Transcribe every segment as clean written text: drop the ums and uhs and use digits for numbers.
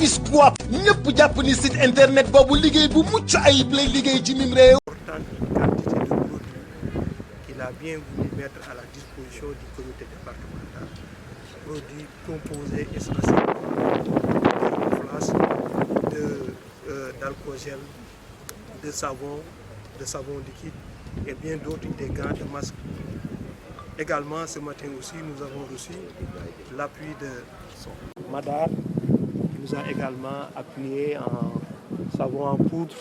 Rufisque quoi ñëpp jàpp ni site internet boobu liggéey bu mucc ayib lay liggéey ci mim réew. Quantité de produits qu'il a bien voulu mettre à la disposition du comité départemental. Produits composés essentiellement de flasques, d'alcool-gel, de savon liquide et bien d'autres, des gants, de masques. Également, ce matin aussi, nous avons reçu l'appui de Madar, qui nous a également appuyé en savon en poudre,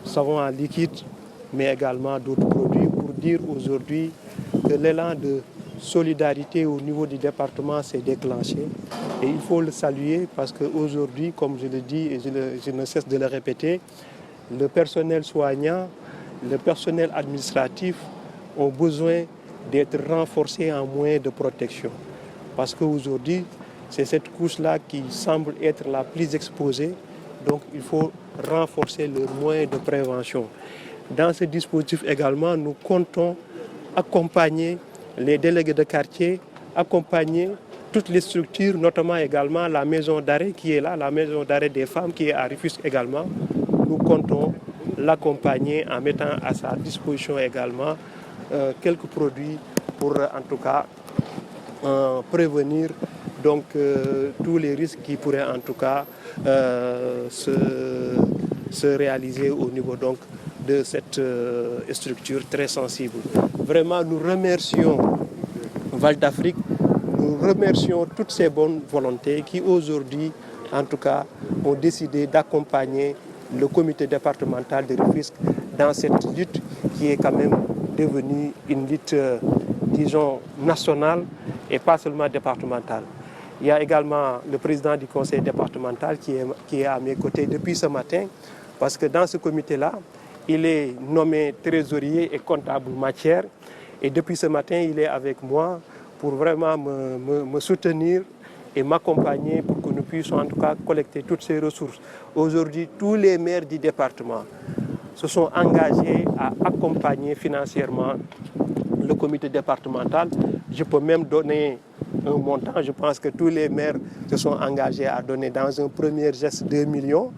savon en liquide, mais également d'autres produits pour dire aujourd'hui que l'élan de solidarité au niveau du département s'est déclenché. Et il faut le saluer parce qu'aujourd'hui, comme je le dis et je ne cesse de le répéter, le personnel soignant, le personnel administratif ont besoin d'être renforcés en moyens de protection. Parce qu'aujourd'hui, c'est cette couche-là qui semble être la plus exposée. Donc il faut renforcer leurs moyens de prévention. Dans ce dispositif également, nous comptons accompagner les délégués de quartier, accompagner toutes les structures, notamment également la maison d'arrêt qui est là, la maison d'arrêt des femmes qui est à Rufisque également. Nous comptons l'accompagner en mettant à sa disposition également quelques produits pour en tout cas prévenir donc tous les risques qui pourraient en tout cas se réaliser au niveau donc de cette structure très sensible. Vraiment, nous remercions Val d'Afrique, nous remercions toutes ces bonnes volontés qui aujourd'hui, en tout cas, ont décidé d'accompagner le comité départemental de Rufisque dans cette lutte qui est quand même devenue une lutte, disons, nationale et pas seulement départementale. Il y a également le président du conseil départemental qui est à mes côtés depuis ce matin, parce que dans ce comité-là, il est nommé trésorier et comptable matière. Et depuis ce matin, il est avec moi pour vraiment me soutenir et m'accompagner pour que nous puissions en tout cas collecter toutes ces ressources. Aujourd'hui, tous les maires du département se sont engagés à accompagner financièrement le comité départemental. Je peux même donner un montant. Je pense que tous les maires se sont engagés à donner dans un premier geste 2 millions.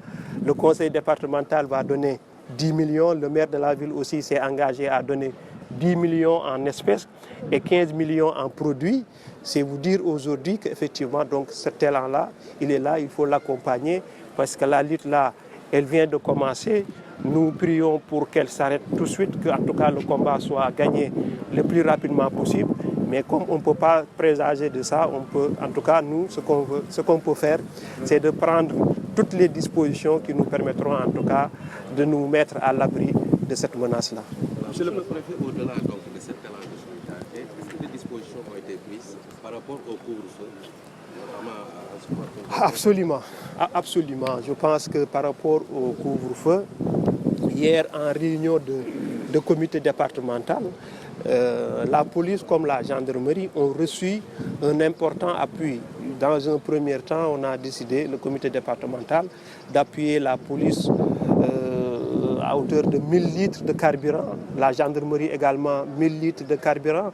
Le conseil départemental va donner 10 millions. Le maire de la ville aussi s'est engagé à donner 10 millions en espèces et 15 millions en produits. C'est vous dire aujourd'hui qu'effectivement, donc, cet élan-là, il est là, il faut l'accompagner parce que la lutte là, elle vient de commencer. Nous prions pour qu'elle s'arrête tout de suite, qu'en tout cas le combat soit gagné le plus rapidement possible. Mais comme on ne peut pas présager de ça, on peut, en tout cas, nous, ce qu'on peut faire, c'est de prendre toutes les dispositions qui nous permettront, en tout cas, de nous mettre à l'abri de cette menace-là. Monsieur le préfet, au-delà donc de cet élan de solidarité, est-ce que des dispositions ont été prises par rapport au couvre-feu, notamment à ce moment? Absolument, absolument. Je pense que par rapport au couvre-feu, hier en réunion de comité départemental, la police comme la gendarmerie ont reçu un important appui. Dans un premier temps, on a décidé, le comité départemental, d'appuyer la police à hauteur de 1000 litres de carburant. La gendarmerie également 1000 litres de carburant.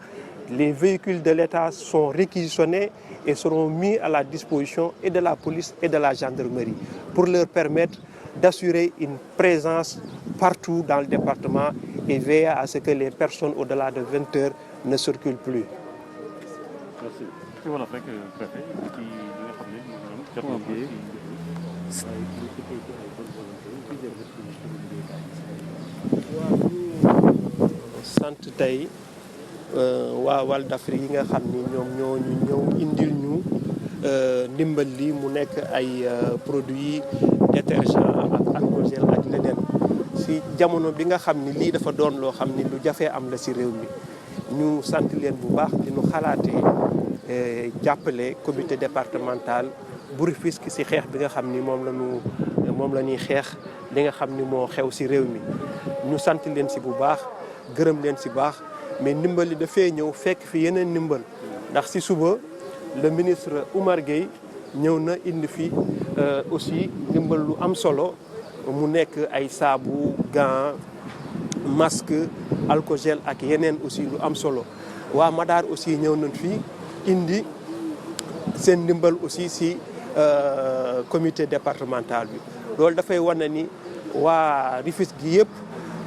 Les véhicules de l'État sont réquisitionnés et seront mis à la disposition et de la police et de la gendarmerie pour leur permettre d'assurer une présence partout dans le département et veiller à ce que les personnes au-delà de 20 heures ne circulent plus. sant tey waa Val d'Afrique yi nga xam ni ñoom ñoo ñu ñëw indil ñu ndimbal li mu nekk ay produits détergents ak alcool-gel ak leneen si jamono bi nga xam ni lii dafa doon loo xam ni lu jafee am la si réew mi ñu sant leen bu baax di ñu xalaatee jàppale comité départemental bu Rufisque si xeex bi nga xam ni moom la ñuy xeex li nga xam ni moo xew si réew mi ñu sant leen si bu baax gërëm leen si baax mais ndimbal li dafay ñëw fekk fi yeneen ndimbal ndax si suba le ministre Oumar Gueye ñëw na indi fi aussi ndimbal lu am solo mu nekk ay saabu gants masque alcool-gel ak yeneen aussi lu am solo waa Madar aussi ñëw nañ fi indi seen ndimbal aussi si comité départemental bi loolu dafay wane ni waa Rufisque gi yëpp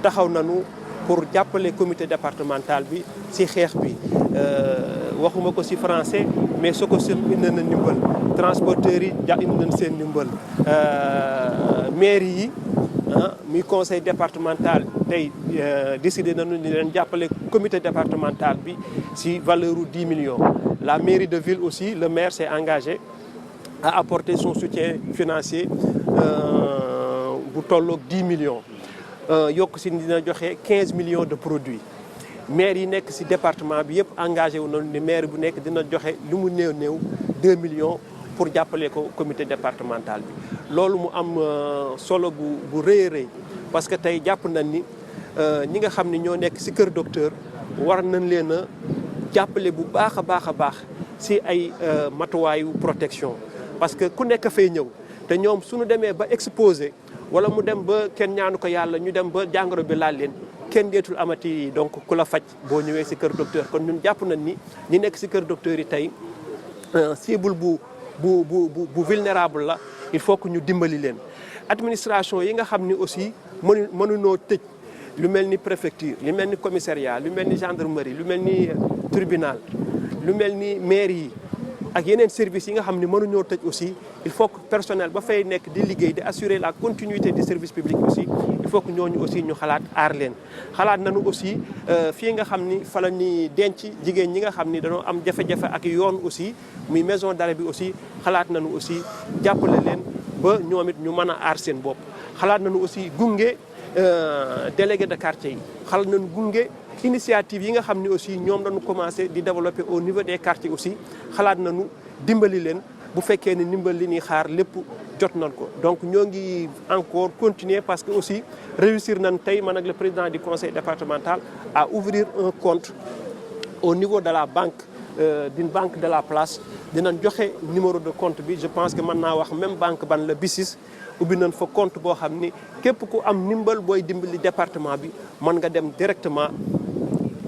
taxaw nañu pour jàppale comité départemental bi ci xeex bi waxuma ko ci français mais soo ko seen indi na ndimbal transporteurs yi indi nañ seen ndimbal mairie yi muy conseil départemental tey décidé nañu ni leen jàppale comité départemental bi ci valeur u 10 millions la mairie de ville aussi le maire s'est engagé à apporter son soutien financier bu tolloog 10 millions yokk ci dina joxe 15 millions de produits maire yi nekk ci département bi yëpp engagé wu nañu ni maire bu nekk dina joxe lu mu néew 2 millions pour jàppale ko comité départemental bi loolu mu am solo bu rëy a rëy parce que tey jàpp nañ ni ñi nga xam ni ñoo nekk ci kër docteur war nañ leen a jàppale bu baax a baax ci ay matuwaayu protection parce que ku nekk fay ñëw te ñoom suñu demee ba exposé wala mu dem ba kenn ñaanu ko yàlla ñu dem ba jàngoro bi laal leen kenn deetul amati donc ku la faj boo ñëwee ci kër docteur kon ñun jàpp nañ ni ñi nekk ci kër docteur yi tey cible bu vulnérable la il faut que ñu dimbali leen administration yi nga xam ni aussi mënunoo tëj lu mel ni préfecture lu mel ni commissariat lu mel ni gendarmerie lu mel ni tribunal lu mel ni mairie yi ak yeneen services yi nga xam ni mënuñoo tëj aussi il faut que personnel ba fay nekk di liggéey di assurer la continuité du service public aussi il faut que ñooñu aussi ñu xalaat aar leen xalaat nañu aussi fii nga xam ni fa la ñuy denc jigéen ñi nga xam ni dañoo am jafe-jafe ak yoon aussi muy maison d'arrêt bi aussi xalaat nañu aussi jàppale leen ba ñoom it ñu mën a aar seen bopp xalaat nañu aussi gunge délégué de quartier yi xalaat nañu gunge initiative yi nga xam ni aussi ñoom dañu commencé di développer au niveau des quartiers aussi xalaat nañu dimbali leen bu fekkee ni ndimbal li ñuy xaar lépp jot nañ ko donc ñoo ngi encore continuer parce que aussi réussir nañ tey man ak le président du conseil départemental à ouvrir un compte au niveau de la banque d'une banque de la place dinañ joxe numéro de compte bi je pense que mën naa wax même banque ban la BICIS ubbi nañ fa compte boo xam ni képp ku am ndimbal booy dimbali département bi mën nga dem directement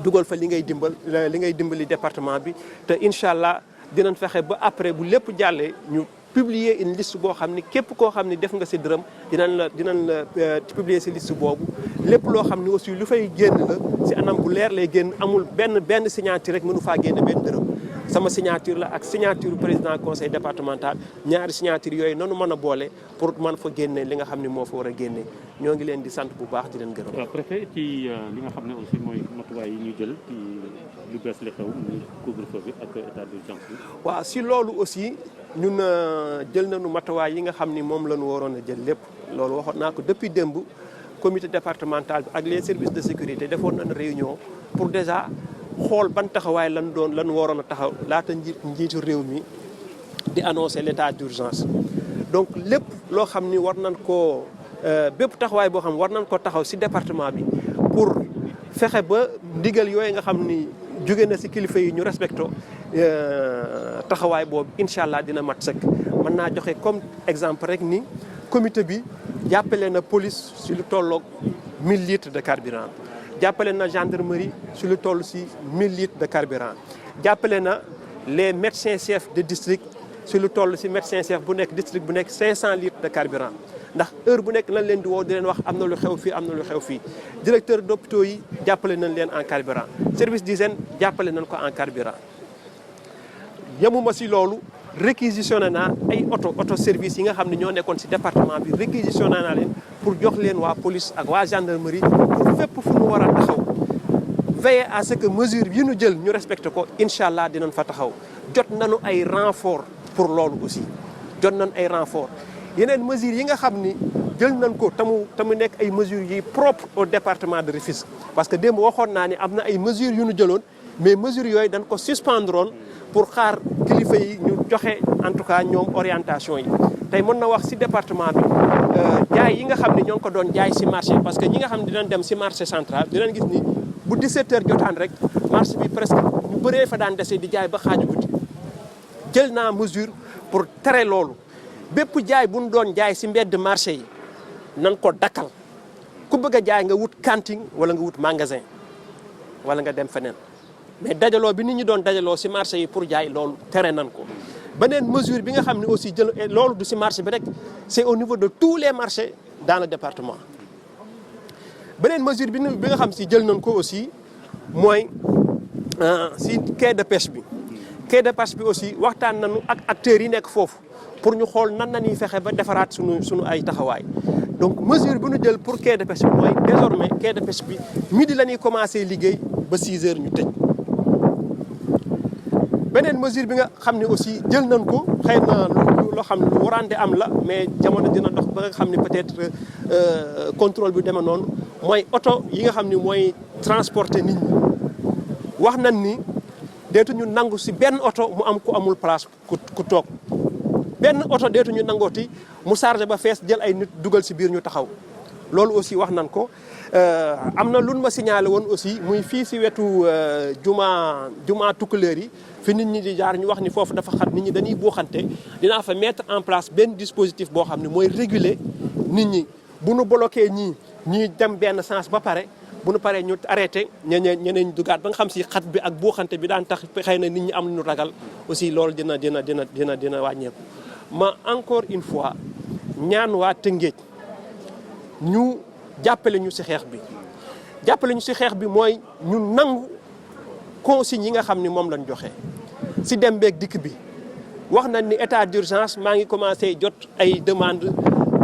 dugal fa li ngay dimbali département bi te incha allah dinañ fexe ba après bu lépp jàllee ñu publier une liste boo xam ni képp koo xam ni def nga ci dërëm dinañ la publier ci liste boobu lépp loo xam ni aussi lu fay génn la ci anam bu leer lay génn amul benn signature rek mënu faa génne benn dërëm sama signature la ak signature président conseil départemental ñaari signature yooyu nanu mën a boole pour man fa génne li nga xam ni moo fa war a génne ñoo ngi leen di sant bu baax di leen gërëm. waaw préfet ci li nga xam ne aussi mooy matuwaay yi ñu jël ci lu bees li xew muy couvre-feu bi ak état d'urgence bi. waaw si loolu aussi ñun jël nañu matuwaay yi nga xam ni moom la ñu waroon a jël lépp loolu waxoon naa ko depuis démb comité départemental bi ak les services de sécurité defoon nañu réunion pour déjà xool ban taxawaay lan waroon a taxaw laata njiitu réew mi di annoncer l'état d'urgence donc lépp loo xam ni war nañ koo bépp taxawaay boo xam war nañ ko taxaw ci département bi pour fexe ba ndigal yooyu nga xam ni jóge na ci kilifa yi ñu respecto taxawaay boobu incha allah dina mat sëkk. mën naa joxe comme exemple rek ni comité bi jàppale na police ci lu tolloog 1000 litres de carburant jàppale na gendarmerie ci lu toll ci 1000 litres de carburant jàppale na les médecins chefs de district ci lu toll ci médecin chef bu nekk district bu nekk 500 litres de carburant ndax heure bu nekk lan leen di woo di leen wax am na lu xew fii am na lu xew fii directeur d'hôpitaux yi jàppale nañ leen en carburant service d'hygiène jàppale nañ ko en carburant yemuma ci loolu réquisitionné naa ay auto service yi nga xam ne ñoo nekkoon ci département bi réquisitionné naa leen pour jox leen waa police ak waa gendarmerie pour fépp fu ñu war a taxaw veiller à ce que mesure yi ñu jël ñu respecté ko incha allah dinañ fa taxaw jot nañu ay renfort pour loolu aussi jot nañ ay renfort yeneen mesures yi nga xam ni jël nañ ko tamu nekk ay mesures yi propre au département de Rufisque parce que démb waxoon naa ni am na ay mesures yu ñu jëloon mais mesures yooyu dañ ko suspendroon pour xaar kilifa yi ñu joxe en tout cas ñoom orientation yi tey mën na wax ci département bi jaay yi nga xam ne ñoo ngi ko doon jaay ci marché parce que ñi nga xam ne dinañ dem ci marché central dinañ gis ni bu 17h jotaan rek marché bi presque ñu bëree fa daan dese di jaay ba xaaju guddi jël naa mesure pour tere loolu bépp jaay bu ñu doon jaay ci mbedd marché yi nan ko dakkal ku bëgg a jaay nga wut cantine wala nga wut magasin wala nga dem feneen mais dajaloo bi nit ñi doon dajaloo ci marché yi pour jaay loolu tere nan ko beneen mesure bi nga xam ne aussi jël loolu du ci marché bi rek c'est au niveau de tous les marchés dans le département. beneen mesure bi nga xam si jël nañ ko aussi mooy si quai de pêche bi. quai de pêche bi aussi waxtaan nañu ak acteurs yi nekk foofu pour ñu xool nan la ñuy fexe ba defaraat sunu ay taxawaay donc mesure bi ñu jël pour quai de pêche bi mooy désormais quai de pêche bi midi la ñuy commencé liggéey ba 6 heures ñu tëj. beneen mesure bi nga xam ne aussi jël nañ ko xëy na loo xam ne lu warante am la mais jamono dina dox ba nga xam ne peut-être contrôle bi demee noonu mooy oto yi nga xam ne mooy transporter nit ñi wax nañ ni deetuñu nangu si benn oto mu am ku amul place ku toog benn oto deetuñu nangooti mu chargé ba fees jël ay nit dugal si biir ñu taxaw loolu aussi wax nañ ko. am na lu ma signalé woon aussi muy fii si wetu juma tukkuleer yi fi nit ñi di jaar ñu wax ni foofu dafa xat nit ñi dañuy buuxante dinaa fa mettre en place benn dispositif boo xam ne mooy réguler nit ñi bu nu bloqué ñii dem benn sens ba pare bu nu paree ñu arrêté ñeneen dugaat ba nga xam si xat bi ak buuxante bi daan tax xëy na nit ñi am lu ragal aussi loolu dina wàññeeku. ma encore une fois ñaan waa Tëngéej ñu jàppale ñu ci xeex bi mooy ñu nangu consignes yi nga xam ni moom lañ joxe ci dem beeg dikk bi wax nañ ni état d'urgence maa ngi commencé jot ay demande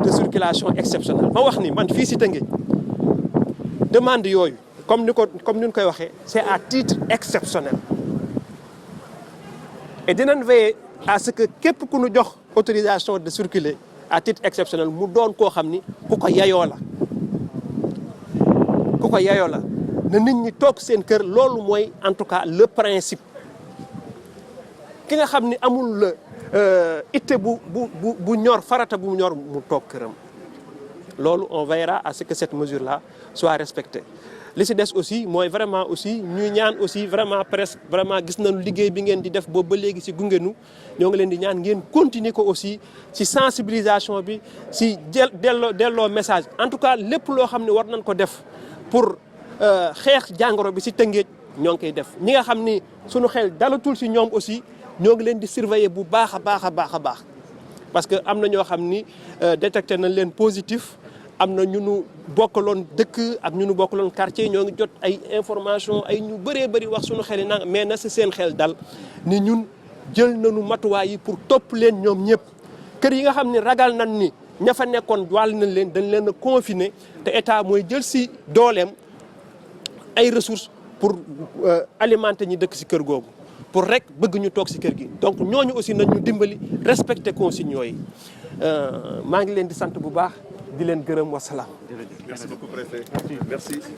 de circulation exceptionnelle ma wax ni man fii ci Tëngéej demande yooyu comme ni ñu koy waxee c'est à titre exceptionnel et dinañ veiller à ce que képp ku ñu jox autorisation de circuler à titre exceptionnel mu doon koo xam ni ku ko yayoo la na nit ñi toog seen kër loolu mooy en tout cas le principe ki nga xam ni amul la itte bu ñor farata bu ñor mu toog këram loolu on veillera à ce que cette mesure là soit respectée. li ci des aussi mooy vraiment aussi ñuy ñaan aussi vraiment presque vraiment gis nañu liggéey bi ngeen di def boobu ba léegi ci gungenu ñoo ngi leen di ñaan ngeen continuer ko aussi ci sensibilisation bi ci delloo message en tout cas lépp loo xam ne war nañ ko def pour xeex jàngoro bi ci Tëngéej ñoo ngi koy def ñi nga xam ni suñu xel dalatul ci ñoom aussi ñoo ngi leen di surveiller bu baax a baax parce que am na ñoo xam ni détecté nañ leen positif am na ñu nu bokkaloon dëkk ak ñu nu bokkaloon quartier ñoo ngi jot ay information ay ñu bëree bëri wax suñu xel yi nag mais na si seen xel dal ni ñun jël nañu matuwaay yi pour topp leen ñoom ñëpp kër yi nga xam ni ragal nañ ni ña fa nekkoon wàll nañ leen dañ leen a confiner te état mooy jël si dooleem ay ressources pour alimenter ñi dëkk si kër googu pour rek bëgg ñu toog si kër gi donc ñooñu aussi nañ ñu dimbali respecter consignes yooyu maa ngi leen di sant bu baax di leen gërëm wasalaam. Merci beaucoup préfet. Merci.